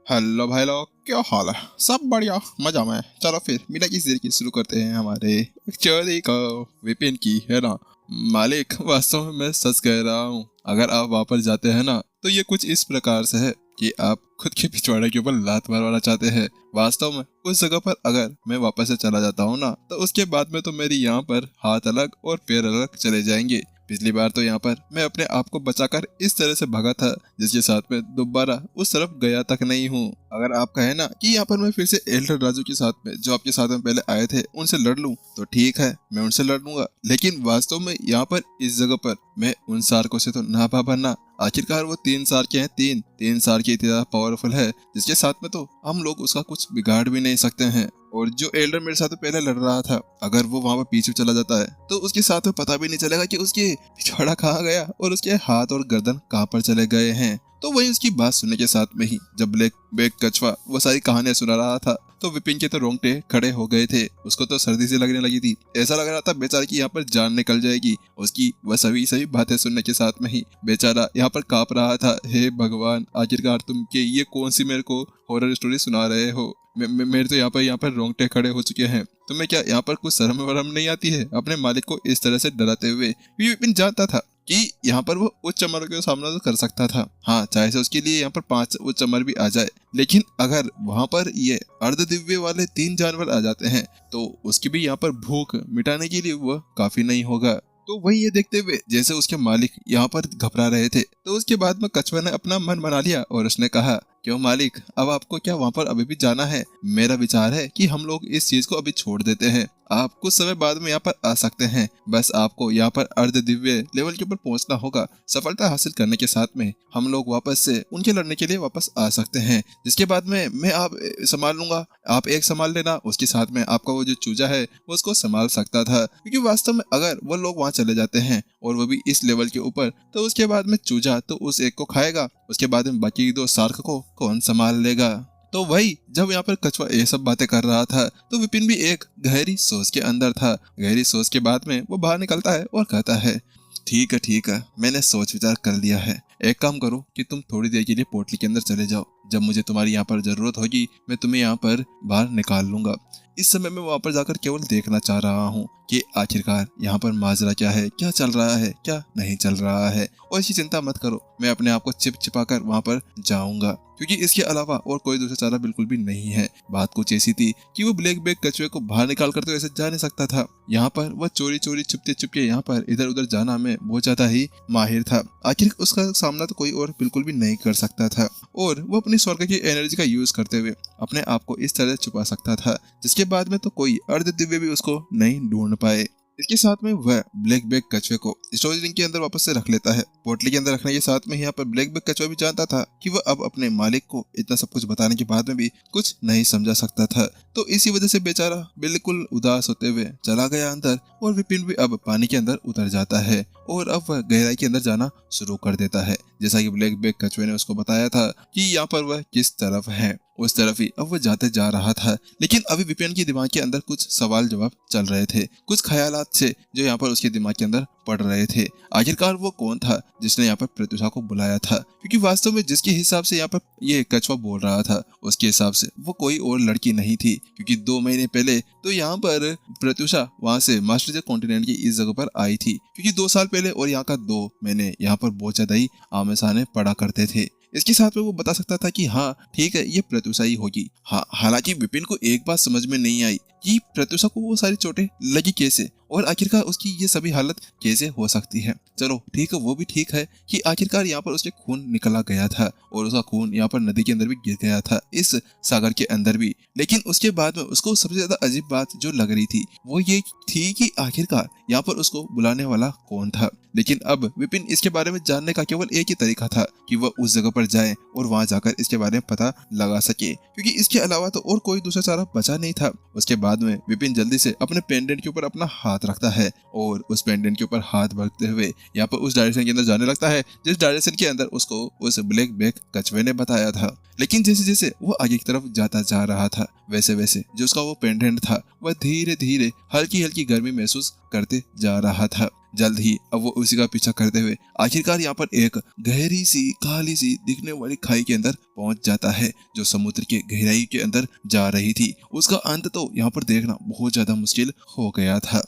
Hello भाई लोग, क्या हाल है? सब बढ़िया, मजा में। चलो फिर बिना किसी देर के शुरू करते हैं हमारे चोरी को। विपिन की है ना मालिक, वास्तव में मैं सच कह रहा हूँ। अगर आप वापस जाते हैं ना तो ये कुछ इस प्रकार से है कि आप खुद के पिछवाड़े के ऊपर लात मारवाना चाहते हैं। वास्तव में उस जगह पर अगर मैं वापस से चला जाता हूँ ना तो उसके बाद में तो मेरी यहाँ पर हाथ अलग और पैर अलग चले जाएंगे। पिछली बार तो यहाँ पर मैं अपने आप को बचाकर इस तरह से भागा था जिसके साथ में दोबारा उस तरफ गया तक नहीं हूँ। अगर आप कहें ना कि यहाँ पर मैं फिर से एल्डर राजू के साथ में जो आपके साथ में पहले आए थे उनसे लड़ लूं तो ठीक है, मैं उनसे लड़ लूंगा। लेकिन वास्तव में यहाँ पर इस जगह पर मैं उन सार्कों से तो ना बनना। आखिरकार वो 3 सार के हैं, तीन सार के इतना पावरफुल है जिसके साथ में तो हम लोग उसका कुछ बिगाड़ भी नहीं सकते हैं। और जो एल्डर मेरे साथ पहले लड़ रहा था, अगर वो वहां पर पीछे चला जाता है तो उसके साथ में पता भी नहीं चलेगा कि उसके पिछवाड़ा कहाँ गया और उसके हाथ और गर्दन कहाँ पर चले गए हैं। तो वही उसकी बात सुनने के साथ में ही जब ब्लैक बैग कछुआ वो सारी कहानियां सुना रहा था तो विपिन के तो रोंगटे खड़े हो गए थे। उसको तो सर्दी से लगने लगी थी। ऐसा लग रहा था बेचारे की यहाँ पर जान निकल जाएगी। उसकी वह सभी बातें सुनने के साथ में ही बेचारा यहाँ पर कांप रहा था। हे भगवान, आखिरकार तुम के ये कौन सी मेरे को हॉरर स्टोरी सुना रहे हो? मेरे तो यहाँ पर रोंगटे खड़े हो चुके हैं। तुम्हें क्या यहाँ पर कुछ शर्म वरम नहीं आती है अपने मालिक को इस तरह से डराते हुए? विपिन जानता था कि यहाँ पर वो उच्च अमर का सामना तो कर सकता था। हाँ, चाहे से उसके लिए यहाँ पर 5 उच्च अमर भी आ जाए, लेकिन अगर वहां पर ये अर्ध दिव्य वाले 3 जानवर आ जाते हैं तो उसकी भी यहाँ पर भूख मिटाने के लिए वह काफी नहीं होगा। तो वही ये देखते हुए जैसे उसके मालिक यहाँ पर घबरा रहे थे तो उसके बाद में कछुआ ने अपना मन बना लिया और उसने कहा, क्यों मालिक, अब आपको क्या वहां पर अभी भी जाना है? मेरा विचार है कि हम लोग इस चीज को अभी छोड़ देते हैं। आप कुछ समय बाद में यहाँ पर आ सकते हैं। बस आपको यहाँ पर अर्ध दिव्य लेवल के ऊपर पहुंचना होगा। सफलता हासिल करने के साथ में हम लोग वापस से उनके लड़ने के लिए वापस आ सकते हैं, जिसके बाद में मैं आप संभाल लूंगा। आप एक संभाल लेना, उसके साथ में आपका वो जो चूजा है वो उसको संभाल सकता था। क्योंकि वास्तव में अगर वो लोग वहां चले जाते हैं और वो भी इस लेवल के ऊपर, तो उसके बाद में चूजा तो उस एक को खाएगा, उसके बाद में बाकी 2 शार्क को कौन संभाल लेगा? तो वही जब यहाँ पर कछुआ ये सब बातें कर रहा था तो विपिन भी एक गहरी सोच के अंदर था। गहरी सोच के बाद में वो बाहर निकलता है और कहता है, ठीक है, मैंने सोच विचार कर लिया है। एक काम करो कि तुम थोड़ी देर के लिए पोटली के अंदर चले जाओ। जब मुझे तुम्हारी यहाँ पर जरूरत होगी मैं तुम्हें यहाँ पर बाहर निकाल लूंगा। इस समय मैं वहां पर जाकर केवल देखना चाह रहा हूँ कि आखिरकार यहाँ पर माजरा क्या है, क्या चल रहा है, क्या नहीं चल रहा है। और इसकी चिंता मत करो, मैं अपने आप को छिपा कर वहां पर जाऊंगा, क्योंकि इसके अलावा और कोई दूसरा चारा बिल्कुल भी नहीं है। बात कुछ ऐसी थी कि वो ब्लैक बैग कछुए को बाहर निकाल कर तो ऐसे जा नहीं सकता था। यहाँ पर वह चोरी चुपके यहाँ पर इधर उधर जाना में बहुत ज्यादा ही माहिर था। आखिर उसका सामना तो कोई और बिल्कुल भी नहीं कर सकता था और वो अपनी स्वर्ग की एनर्जी का यूज करते हुए अपने आप को इस तरह छुपा सकता था जिसके बाद में तो कोई अर्ध दिव्य भी उसको नहीं ढूंढ पाए। इसके साथ में वह ब्लैक बैग कछुए को स्टोरेज रिंग के अंदर वापस से रख लेता है। पोटली के अंदर रखने के साथ में यहाँ पर ब्लैक बैग कछुआ भी जानता था कि वह अब अपने मालिक को इतना सब कुछ बताने के बाद में भी कुछ नहीं समझा सकता था। तो इसी वजह से बेचारा बिल्कुल उदास होते हुए चला गया अंदर और विपिन भी अब पानी के अंदर उतर जाता है और अब वह गहराई के अंदर जाना शुरू कर देता है। जैसा कि ब्लैक बैग कछुए ने उसको बताया था कि यहाँ पर वह किस तरफ है, उस तरफ ही अब वह जाते जा रहा था। लेकिन अभी विपिन के दिमाग के अंदर कुछ सवाल जवाब चल रहे थे, कुछ ख्यालात थे जो यहाँ पर उसके दिमाग के अंदर पड़ रहे थे। आखिरकार वो कौन था जिसने यहाँ पर प्रत्युषा को बुलाया था? क्योंकि वास्तव में जिसके हिसाब से यहाँ पर ये कछुआ बोल रहा था उसके हिसाब से वो कोई और लड़की नहीं थी। क्योंकि 2 महीने पहले तो यहाँ पर प्रत्युषा वहां से मास्टर कॉन्टिनेंट की इस जगह पर आई थी। क्योंकि 2 साल पहले और यहाँ का 2 महीने यहाँ पर बहुत ज्यादा ही आमने सामने पड़ा करते थे। इसके साथ में वो बता सकता था कि हाँ ठीक है, ये प्रत्युषा ही होगी। हाँ, हालांकि विपिन को एक बात समझ में नहीं आई कि प्रत्युषा को वो सारी चोटें लगी कैसे और आखिरकार उसकी ये सभी हालत कैसे हो सकती है। चलो ठीक है, वो भी ठीक है कि आखिरकार यहाँ पर उसके खून निकला गया था और उसका खून यहाँ पर नदी के अंदर भी गिर गया था, इस सागर के अंदर भी। लेकिन उसके बाद में उसको सबसे ज्यादा अजीब बात जो लग रही थी वो ये थी कि आखिरकार यहाँ पर उसको बुलाने वाला कौन था। लेकिन अब विपिन इसके बारे में जानने का केवल एक ही तरीका था कि वह उस जगह पर जाए और वहां जाकर इसके बारे में पता लगा सके, क्योंकि इसके अलावा तो और कोई दूसरा चारा बचा नहीं था। उसके बाद में विपिन जल्दी से अपने पेंडेंट के ऊपर अपना हाथ रखता है और उस पेंडेंट के ऊपर हाथ रखते हुए यहाँ पर उस डायरेक्शन के अंदर जाने लगता है जिस डायरेक्शन के अंदर उसको उस ब्लैक बैग कछुए ने बताया था। लेकिन जैसे जैसे वो आगे की तरफ जाता जा रहा था वैसे वैसे जो उसका वो पेंडेंट था वह धीरे धीरे हल्की हल्की गर्मी महसूस करते जा रहा था। जल्द ही अब वो उसी का पीछा करते हुए आखिरकार यहाँ पर एक गहरी सी काली सी दिखने वाली खाई के अंदर पहुंच जाता है, जो समुद्र के गहराई के अंदर जा रही थी। उसका अंत तो यहाँ पर देखना बहुत ज्यादा मुश्किल हो गया था।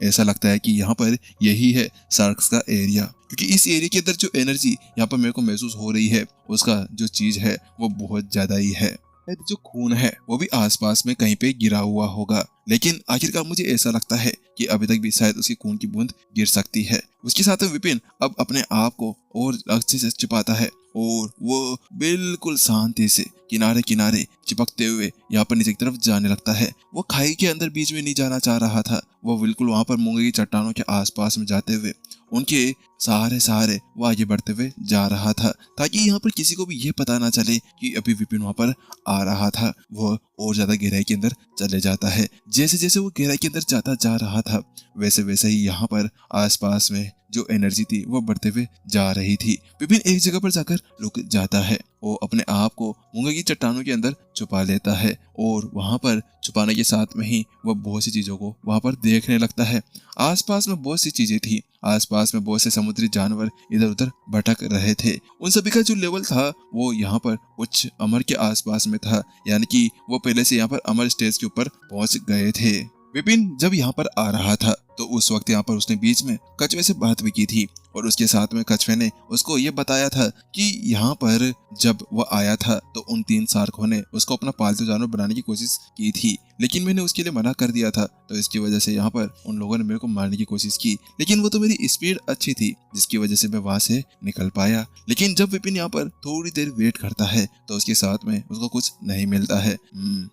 ऐसा लगता है कि यहाँ पर यही है शार्क्स का एरिया, क्योंकि इस एरिया के अंदर जो एनर्जी यहाँ पर मेरे को महसूस हो रही है, उसका जो चीज है वो बहुत ज्यादा ही है। जो खून है वो भी आसपास में कहीं पे गिरा हुआ होगा, लेकिन आखिरकार मुझे ऐसा लगता है कि अभी तक भी शायद उसकी खून की बूंद गिर सकती है। उसके साथ में विपिन अब अपने आप को और अच्छे से छिपाता है और वो बिल्कुल शांति से किनारे किनारे चिपकते हुए यहाँ पर नीचे की तरफ जाने लगता है। वो खाई के अंदर बीच में नहीं जाना चाह रहा था, वो बिल्कुल वहां पर मूंगे की चट्टानों के आसपास में जाते हुए उनके सहारे वो आगे बढ़ते हुए जा रहा था, ताकि यहाँ पर किसी को भी ये पता ना चले कि अभी विपिन वहां पर आ रहा था। वो और ज्यादा गहराई के अंदर चले जाता है। जैसे जैसे वो गहराई के अंदर जाता जा रहा था, वैसे वैसे ही यहाँ पर आसपास में जो एनर्जी थी वो बढ़ते हुए जा रही थी। विपिन एक जगह पर जाकर रुक जाता है। वो अपने आप को मूंगे की चट्टानों के अंदर छुपा लेता है और वहां पर छुपाने के साथ में ही वह बहुत सी चीजों को वहां पर देखने लगता है। आसपास में बहुत सी चीजें थी, आसपास में बहुत से समुद्री जानवर इधर उधर भटक रहे थे। उन सभी का जो लेवल था वो यहाँ पर उच्च अमर के आसपास में था, यानी कि वो पहले से यहाँ पर अमर स्टेज के ऊपर पहुंच गए थे। विपिन जब यहाँ पर आ रहा था तो उस वक्त यहाँ पर उसने बीच में कछुए से बात भी की थी और उसके साथ में कछुए ने उसको ये बताया था कि यहाँ पर जब वो आया था तो उन 3 शार्कों ने उसको अपना पालतू जानवर बनाने की कोशिश की थी, लेकिन मैंने उसके लिए मना कर दिया था। तो इसकी वजह से यहाँ पर उन लोगों ने मेरे को मारने की कोशिश की, लेकिन वो तो मेरी स्पीड अच्छी थी जिसकी वजह से मैं वहां से निकल पाया। लेकिन जब विपिन यहाँ पर थोड़ी देर वेट करता है तो उसके साथ में उसको कुछ नहीं मिलता है।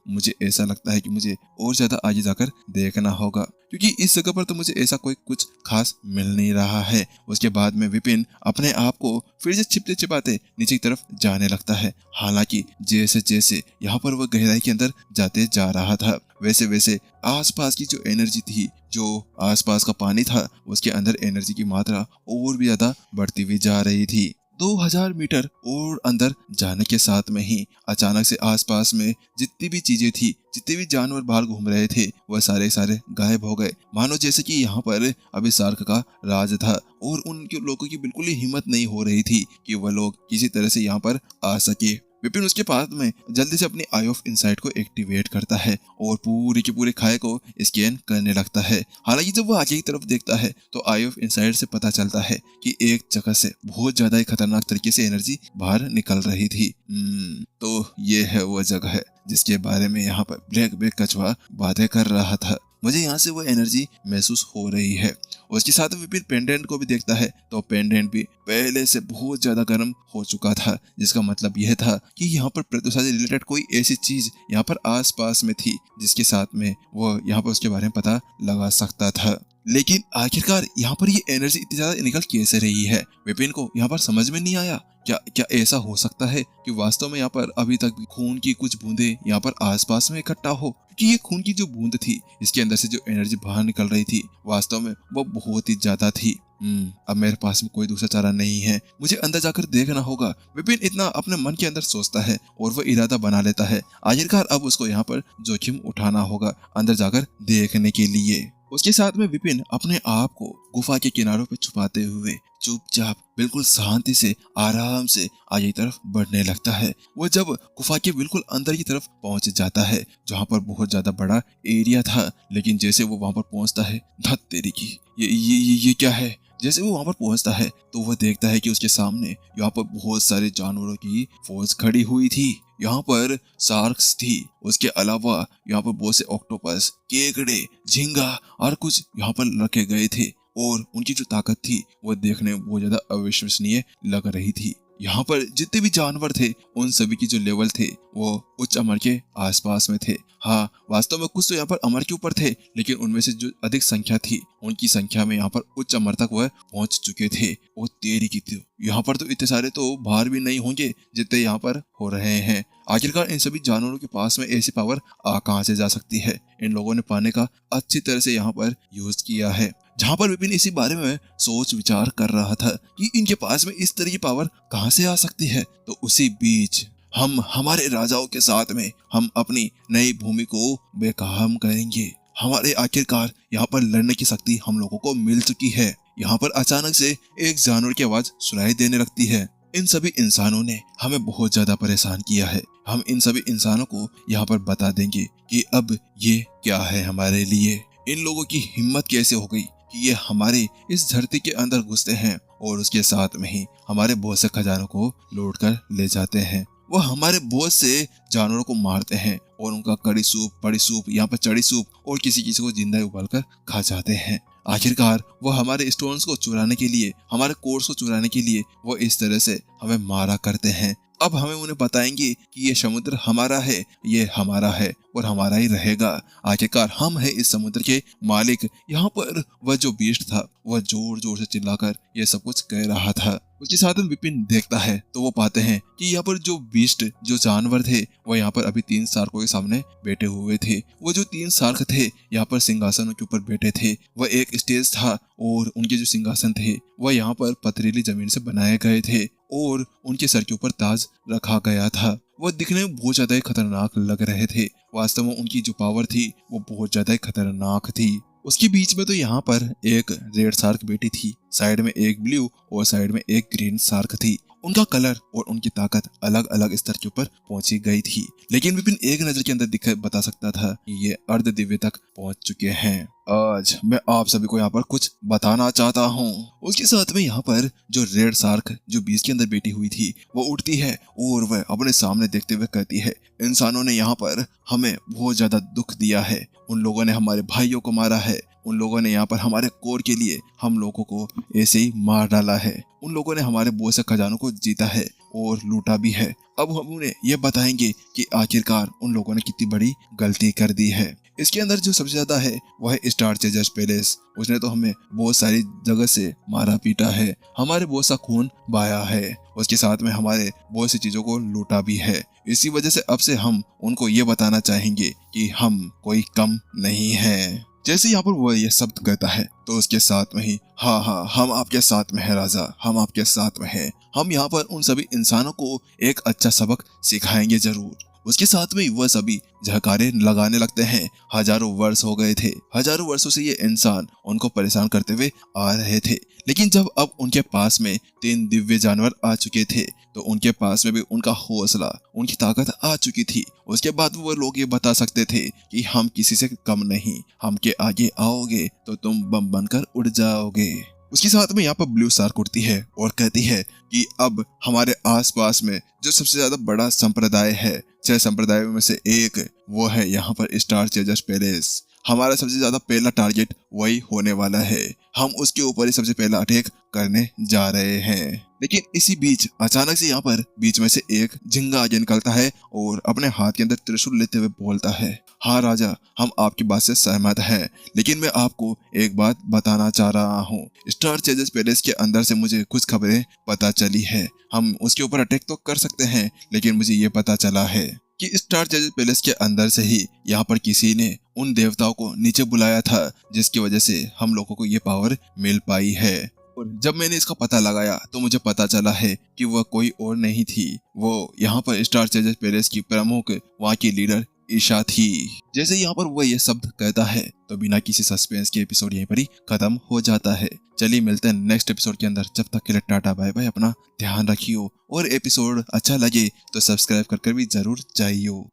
मुझे ऐसा लगता है कि मुझे और ज्यादा आगे जाकर देखना होगा, क्योंकि इस जगह पर तो मुझे ऐसा कोई कुछ खास मिल नहीं रहा है। उसके बाद में विपिन अपने आप को फिर से छिपते छिपाते नीचे की तरफ जाने लगता है। हालांकि जैसे जैसे यहाँ पर वह गहराई के अंदर जाते जा रहा था, वैसे वैसे आसपास की जो एनर्जी थी, जो आसपास का पानी था, उसके अंदर एनर्जी की मात्रा और भी ज्यादा बढ़ती हुई जा रही थी। 2000 मीटर और अंदर जाने के साथ में ही अचानक से आसपास में जितनी भी चीजें थी, जितने भी जानवर बाहर घूम रहे थे, वह सारे सारे गायब हो गए। मानो जैसे कि यहाँ पर अभी शार्क का राज था और उनके लोगों की बिल्कुल ही हिम्मत नहीं हो रही थी कि वह लोग किसी तरह से यहाँ पर आ सके। विपिन उसके पास में जल्दी से अपनी आई ऑफ इनसाइट को एक्टिवेट करता है और पूरी की पूरी खाई को स्कैन करने लगता है। हालांकि जब वो आगे की तरफ देखता है तो आई ऑफ इनसाइट से पता चलता है कि एक जगह से बहुत ज्यादा ही खतरनाक तरीके से एनर्जी बाहर निकल रही थी। तो ये है वो जगह जिसके बारे में यहाँ पर ब्लैक बैक कछुआ बातें कर रहा था। मुझे यहाँ से वो एनर्जी महसूस हो रही है। उसके साथ विपिन पेंडेंट को भी देखता है तो पेंडेंट भी पहले से बहुत ज्यादा गर्म हो चुका था, जिसका मतलब यह था कि यहाँ पर प्रत्युषा से रिलेटेड कोई ऐसी चीज यहाँ पर आसपास में थी जिसके साथ में वो यहाँ पर उसके बारे में पता लगा सकता था। लेकिन आखिरकार यहाँ पर ये एनर्जी इतनी ज्यादा निकल कैसे रही है, विपिन को यहाँ पर समझ में नहीं आया। क्या ऐसा हो सकता है कि वास्तव में यहाँ पर अभी तक खून की कुछ बूंदे यहाँ पर आसपास में इकट्ठा हो, क्योंकि ये खून की जो बूंद थी, इसके अंदर से जो एनर्जी बाहर निकल रही थी, वास्तव में वो बहुत ही ज्यादा थी। अब मेरे पास में कोई दूसरा चारा नहीं है, मुझे अंदर जाकर देखना होगा। विपिन इतना अपने मन के अंदर सोचता है और वो इरादा बना लेता है। आखिरकार अब उसको यहाँ पर जोखिम उठाना होगा अंदर जाकर देखने के लिए। उसके साथ में विपिन अपने आप को गुफा के किनारों पे छुपाते हुए चुपचाप बिल्कुल शांति से आराम से आगे की तरफ बढ़ने लगता है। वो जब गुफा के बिल्कुल अंदर की तरफ पहुंच जाता है, जहाँ पर बहुत ज्यादा बड़ा एरिया था, लेकिन जैसे वो वहां पर पहुंचता है, धत तेरी की ये क्या है। जैसे वो वहां पर पहुंचता है तो वह देखता है कि उसके सामने यहाँ पर बहुत सारे जानवरों की फौज खड़ी हुई थी। यहाँ पर शार्क्स थी, उसके अलावा यहाँ पर बहुत से ऑक्टोपस, केकड़े, झींगा और कुछ यहाँ पर रखे गए थे और उनकी जो ताकत थी वो देखने में बहुत ज्यादा अविश्वसनीय लग रही थी। यहाँ पर जितने भी जानवर थे उन सभी की जो लेवल थे वो उच्च अमर के आसपास में थे। हाँ, वास्तव में कुछ तो यहाँ पर अमर के ऊपर थे, लेकिन उनमें से जो अधिक संख्या थी उनकी संख्या में यहाँ पर उच्च अमर तक वह पहुंच चुके थे। वो तेरी की थी, यहाँ पर तो इतने सारे तो बाहर भी नहीं होंगे जितने यहाँ पर हो रहे हैं। आखिरकार इन सभी जानवरों के पास में ऐसी पावर कहाँ से जा सकती है। इन लोगों ने पाने का अच्छी तरह से यहाँ पर यूज किया है। जहाँ पर विपिन इसी बारे में सोच विचार कर रहा था कि इनके पास में इस तरह की पावर कहाँ से आ सकती है, तो उसी बीच हम हमारे राजाओं के साथ में हम अपनी नई भूमि को बेकाम करेंगे। हमारे आखिरकार यहाँ पर लड़ने की शक्ति हम लोगों को मिल चुकी है। यहाँ पर अचानक से एक जानवर की आवाज सुनाई देने लगती है। इन सभी इंसानों ने हमें बहुत ज्यादा परेशान किया है। हम इन सभी इंसानों को यहाँ पर बता देंगे कि अब ये क्या है हमारे लिए। इन लोगों की हिम्मत कैसे हो गई कि ये हमारे इस धरती के अंदर घुसते हैं और उसके साथ में ही हमारे बहुत से खजानों को लूट कर ले जाते हैं। वो हमारे बहुत से जानवरों को मारते हैं और उनका कड़ी सूप, बड़ी सूप, यहाँ पर चड़ी सूप और किसी किसी को जिंदा उबाल कर खा जाते हैं। आखिरकार वो हमारे स्टोन्स को चुराने के लिए, हमारे कोर्स को चुराने के लिए वो इस तरह से हमें मारा करते हैं। अब हमें उन्हें बताएंगे कि ये समुद्र हमारा है, ये हमारा है और हमारा ही रहेगा। आखिरकार हम है इस समुद्र के मालिक। यहाँ पर वह जो बीस्ट था वह जोर जोर से चिल्लाकर ये सब कुछ कह रहा था। उसके साथ में विपिन देखता है तो वो पाते हैं कि यहाँ पर जो बीस्ट, जो जानवर थे, वो यहाँ पर अभी 3 शार्कों के सामने बैठे हुए थे। वो जो 3 शार्क थे यहाँ पर सिंहासनों के ऊपर बैठे थे। वह एक स्टेज था और उनके जो सिंहासन थे वह यहाँ पर पथरीली जमीन से बनाए गए थे और उनके सर के ऊपर ताज रखा गया था। वह दिखने में बहुत ज्यादा ही खतरनाक लग रहे थे। वास्तव में उनकी जो पावर थी वो बहुत ज्यादा ही खतरनाक थी। उसके बीच में तो यहाँ पर एक रेड शार्क बैठी थी, साइड में एक ब्लू और साइड में एक ग्रीन शार्क थी। उनका कलर और उनकी ताकत अलग अलग स्तर के ऊपर पहुंची गई थी, लेकिन विपिन एक नजर के अंदर बता सकता था कि ये अर्ध दिव्य तक पहुंच चुके हैं। आज मैं आप सभी को यहाँ पर कुछ बताना चाहता हूँ। उसके साथ में यहाँ पर जो रेड शार्क जो बीच के अंदर बैठी हुई थी वो उठती है और वह अपने सामने देखते हुए कहती है, इंसानों ने यहाँ पर हमें बहुत ज्यादा दुख दिया है। उन लोगों ने हमारे भाइयों को मारा है। उन लोगों ने यहाँ पर हमारे कोर के लिए हम लोगों को ऐसे ही मार डाला है। उन लोगों ने हमारे बहुत से खजानों को जीता है और लूटा भी है। अब हम उन्हें ये बताएंगे कि आखिरकार उन लोगों ने कितनी बड़ी गलती कर दी है। इसके अंदर जो सबसे ज्यादा है वह है स्टार चेजर्स पैलेस। उसने तो हमें बहुत सारी जगह से मारा पीटा है, हमारे बहुत सा खून बहाया है, उसके साथ में हमारे बहुत सी चीजों को लूटा भी है। इसी वजह से अब से हम उनको ये बताना चाहेंगे कि हम कोई कम नहीं है। जैसे यहाँ पर वो ये शब्द कहता है तो उसके साथ में ही हाँ, हम आपके साथ में है राजा, हम आपके साथ में है। हम यहाँ पर उन सभी इंसानों को एक अच्छा सबक सिखाएंगे जरूर। उसके साथ में वह सभी झकारे लगाने लगते हैं। हजारों वर्ष हो गए थे, हजारों वर्षों से ये इंसान उनको परेशान करते हुए आ रहे थे, लेकिन जब अब उनके पास में 3 दिव्य जानवर आ चुके थे तो उनके पास में भी उनका हौसला, उनकी ताकत आ चुकी थी। उसके बाद वो लोग ये बता सकते थे कि हम किसी से कम नहीं, हम के आगे आओगे तो तुम बम बनकर उड़ जाओगे। उसके साथ में यहाँ पर ब्लू शार्क उठती है और कहती है कि अब हमारे आसपास में जो सबसे ज्यादा बड़ा संप्रदाय है, 6 संप्रदायों में से एक, वो है यहाँ पर स्टार चेजर्स पैलेस। हमारा सबसे ज्यादा पहला टारगेट वही होने वाला है। हम उसके ऊपर ही सबसे पहला अटैक करने जा रहे हैं। लेकिन इसी बीच अचानक से यहाँ पर बीच में से एक झिंगा आगे निकलता है और अपने हाथ के अंदर त्रिशूल लेते हुए बोलता है, हाँ राजा, हम आपकी बात से सहमत हैं, लेकिन मैं आपको एक बात बताना चाह रहा हूँ। स्टार चेजर्स पैलेस के अंदर से मुझे कुछ खबरें पता चली है। हम उसके ऊपर अटैक तो कर सकते हैं, लेकिन मुझे ये पता चला है कि स्टार चेजर्स पैलेस के अंदर से ही यहाँ पर किसी ने उन देवताओं को नीचे बुलाया था, जिसकी वजह से हम लोगों को ये पावर मिल पाई है। और जब मैंने इसका पता लगाया तो मुझे पता चला है कि वह कोई और नहीं थी, वो यहाँ पर स्टार चेजर्स पैलेस की प्रमुख, वहाँ की लीडर ईशा थी। जैसे यहाँ पर वह ये शब्द कहता है तो बिना किसी सस्पेंस के एपिसोड यहीं पर ही खत्म हो जाता है। चलिए मिलते हैं नेक्स्ट एपिसोड के अंदर। जब तक के लिए टाटा बाय बाय, अपना ध्यान रखियो और एपिसोड अच्छा लगे तो सब्सक्राइब कर भी जरूर जाइयो।